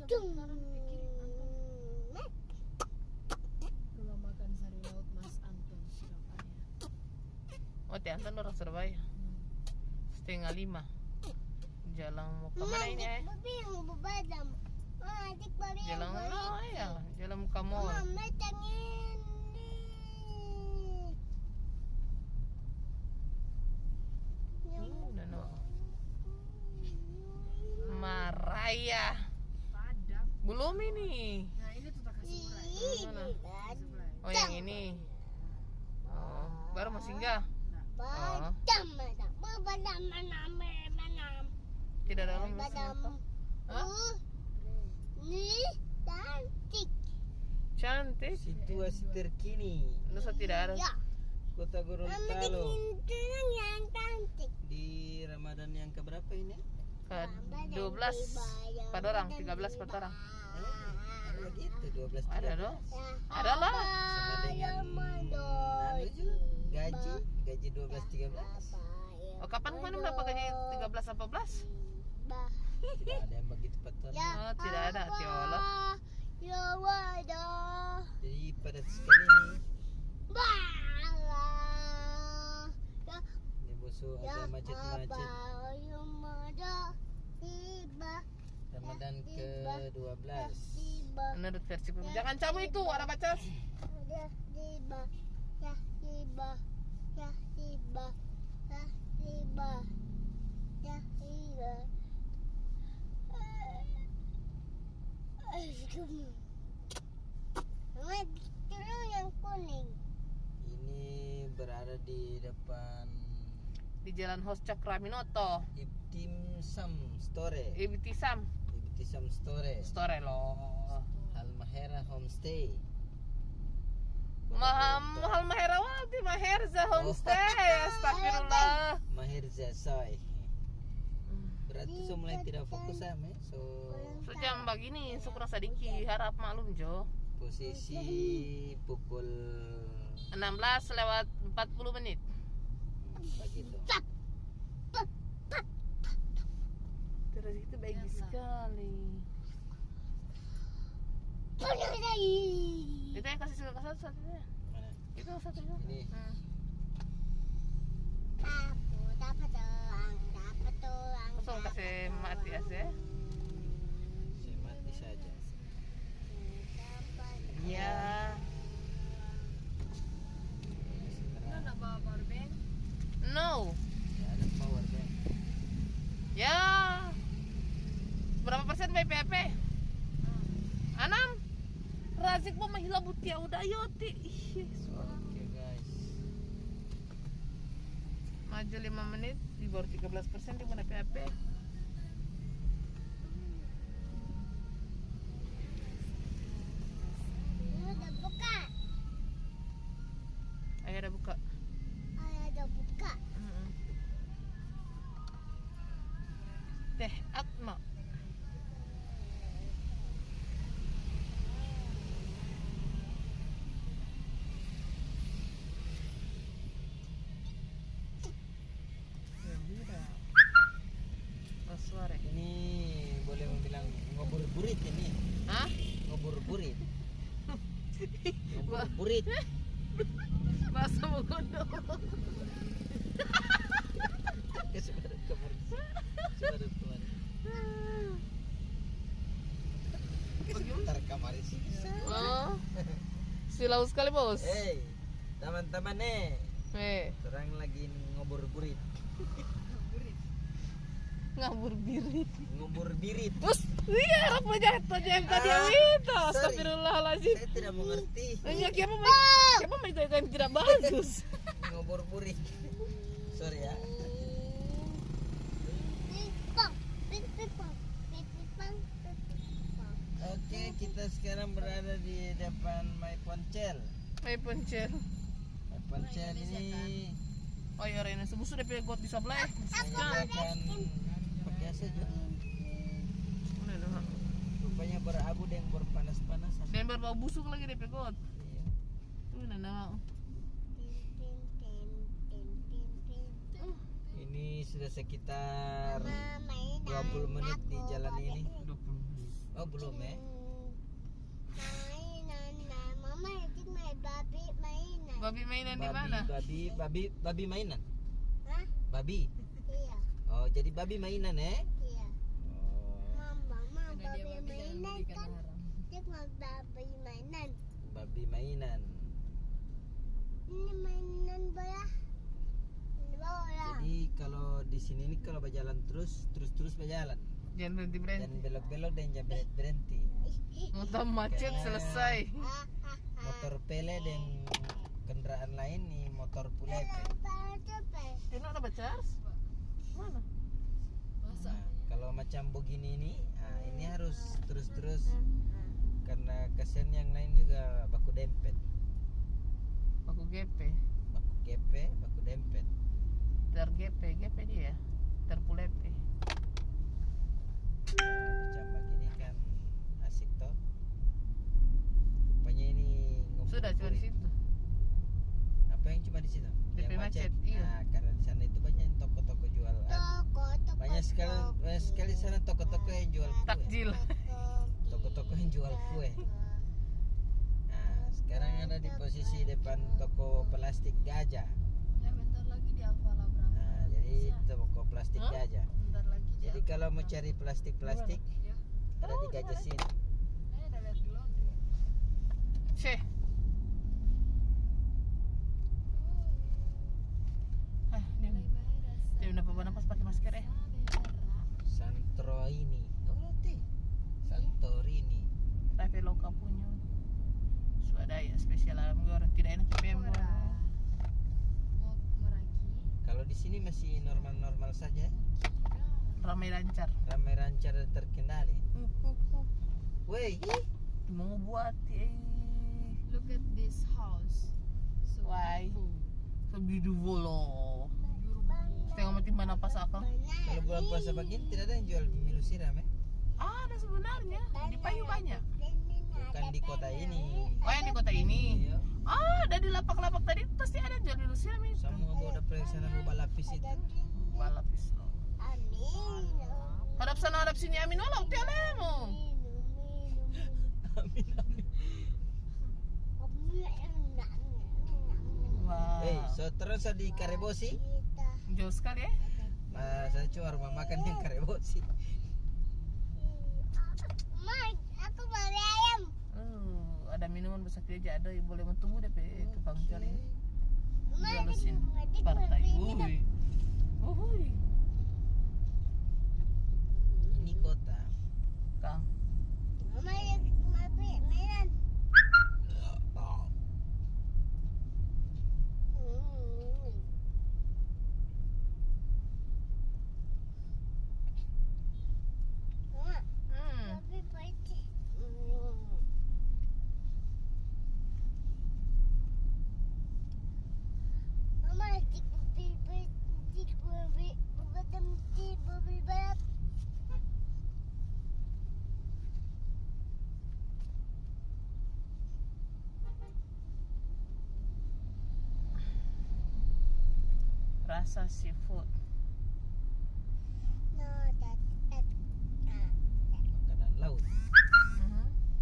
sekarang pikirin Anton. Rumah makan Sari Laut Mas Anton Surabaya. Oh, Teh Anton orang Surabaya. 4:30. Jalan mau ke mana ini? Jalan mana ya? Jalan ke mall. Maraya. Padang. Belum ini. Nah, ini tuh tak kasih mulai. Mana? Kasih mulai. Oh, yang ini. Oh, baru mau singgah. Oh. Tidak ada orang Hah? Cantik. Situasi terkini Nusa tidak ada. Kota Gorontalo di Ramadan yang keberapa ini? Ke 12 per orang, 13 per orang. Ada begitu 12 Ada dong. Ada lah. sama dengan anu juga, gaji 12-13. Oh, kapan kemarin berapa gaji 13 14? Tidak ada yang begitu betul. Oh, tidak ada, Tiolo. Jadi pada sekali ini ini musuh agak macet-macet. Ramadan ke-12. Menurut versi jangan camu itu, ada baca. Ini berada di depan Di Jalan Hos Cakraminoto. Ibtisam Store. Ibtisam Ibtisam Store. Store loh. Halmahera Homestay. Mahal Maherawati Maherza Homestay. Astagfirullah. Maherza Soy. Berarti so mulai tidak fokus ame. So Sejam begini syukur sadingki harap maklum Jo. posisi pukul 16:40. begitu. Terus itu baik sekali. Itu yang kasih suka satunya. Mana? Itu satunya. Ini. Langsung kasih mati aja. Saya mati saja. Ya. Lu nak bawa power bank? No. Ya ada power bank. Ya. Berapa persen BPP? 6. Razik mau mahila butia udah yoti. Oke guys. Maju 5 menit di bawah 13% di mana PHP. Ayo udah buka. Mm-mm. Teh Atma. Suara. Ini boleh membilang ngobrol-burit ini. Hah? Ngobrol-burit. Ngobrol-burit. Bahasa Mogondo. Sebenarnya kemarin. Sebentar kamar sih. Oh. Silau sekali, Bos. Hey, teman-teman nih. Terang lagi ngobrol-burit. ngabur birit. Ngobrol-birit. Terus iya apa jahat yang tadi itu. Astagfirullahaladzim. Saya tidak mengerti. Hanya siapa mau itu yang tidak bagus. Ngobrol-burit. Sorry ya. Oke, kita sekarang berada di depan My Poncel. Hai Poncel. My Poncel ini Oh iya Rena, sebusuk DP got di sebelah. saya akan pakai saja. Rupanya berabu dan berpanas-panasan. Dan berbau busuk lagi DP got. Iya. Tuh nana. Ini sudah sekitar 20 menit di jalan ini. 20 menit. Oh belum ya? Mainan. Mama ajak main babi mainan. Babi mainan di mana? Babi mainan. Hah? Babi. Iya. Oh jadi babi mainan ya? Iya. Oh, Mama Karena dia babi babi jangan mainan belikan kan? haram. Ajak main babi mainan. babi mainan. Ini mainan bola. Ini bola. Jadi kalau di sini nih kalau berjalan terus berjalan. Jangan berhenti berhenti. Dan belok-belok dan jangan berhenti. Motor macet selesai. Motor pele dan kendaraan lain nih motor pulepe. Tino ada charge? Mana? Masa? Nah, kalau macam begini nih, nah ini harus terus karena kasihan yang lain juga baku dempet, Aku GP. baku gepe, baku dempet. Ter GP dia. Terpulepe. Macam begini kan asik toh. Rupanya ini Sudah cuma di situ. Apa yang cuma di situ? DP Yang macet, iya. Nah, karena di sana itu banyak toko-toko jual. Banyak sekali di sana toko-toko yang jual kue. Takjil. Toko-toko yang jual kue. Nah, sekarang ada di posisi depan toko plastik gajah. Ya bentar lagi di Alfala berapa? Nah, jadi toko plastik Hah? gajah. Bentar lagi di Jadi kalau mau cari plastik-plastik Ya. ada di gajah sini. Ada lihat di laundry. Ceh. Dia udah apa pas pakai masker ya? Santorini. Oh, berarti Santorini. Tapi loka punya. Swadaya spesial alam orang tidak enak PM. Mau Meraki. Kalau di sini masih normal-normal saja, Ramai lancar. ramai lancar dan terkendali. Woi, Mau buat Look at this house. So Why? beautiful. beautiful loh. Beautiful. Tengok mati mana pas akal. kalau bulan puasa begini tidak ada yang jual milu siram ya? Ada sebenarnya di Payu banyak. Bukan di kota ini. Oh yang di kota ini. Iya. Ada di lapak-lapak tadi pasti ada jual di Lusiram itu. Semua bawa periksa boba lapis itu. Balapis loh. Amin. Hadap sana hadap sini amin olah uti alemo. Amin amin. Wah. So terus di Karebosi, Jauh sekali ya. saya cuma rumah makan yang Karebosi. Aku mau ayam. Ada minuman besar aja ada yang boleh mentumbuh deh pe tukang cari. Mama, Jalusin adik partai. mau Uhui. Ini kota. Kang. Mama yang main mainan. Mama, babi baca. Mama, cik babi balap. Rasa seafood. No, that. Makanan laut.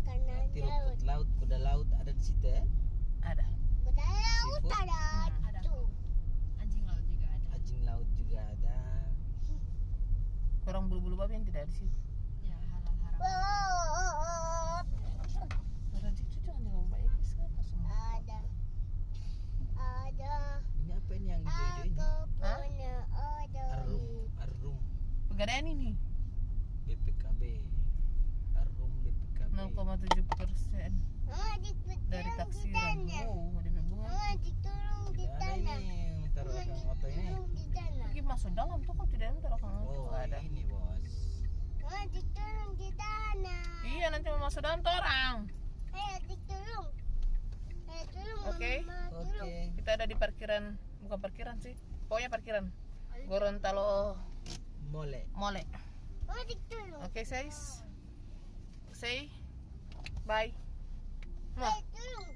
Kanan Nanti laut. rumput laut, kuda laut ada di situ ya. Ada. Kuda laut Seafood? ada. Ada. Tuh. Anjing laut juga ada. Anjing laut juga ada. Kurang bulu-bulu babi yang tidak ada di situ. Ya halal haram. Orang itu jangan jangan baik sekarang semua. Ada. Ada. Ini apa ini yang hijau-hijau ini? Aku Hah? punya ada. Arum Pegadaian ini BPKB. Arum BPKB. 0,7% Mama dari ditolong di taksiran. tanah. Oh, ada bunga. Mama ditolong di Tidak ada tanah. ini yang taruh akang motor ini. Ditolong di tanah. Pergi masuk dalam tuh kok tidak ada orang Oh, ada. ini bos. Mama ditolong di tanah. Iya nanti mau masuk dalam tuh orang. Ayo ditolong. Ayo tolong Oke. Mama Oke. tolong. Kita ada di parkiran, bukan parkiran sih. Pokoknya parkiran. Gorontalo Mole. Mole. Mama ditolong. Oke, guys. Say bye. Ayo tolong.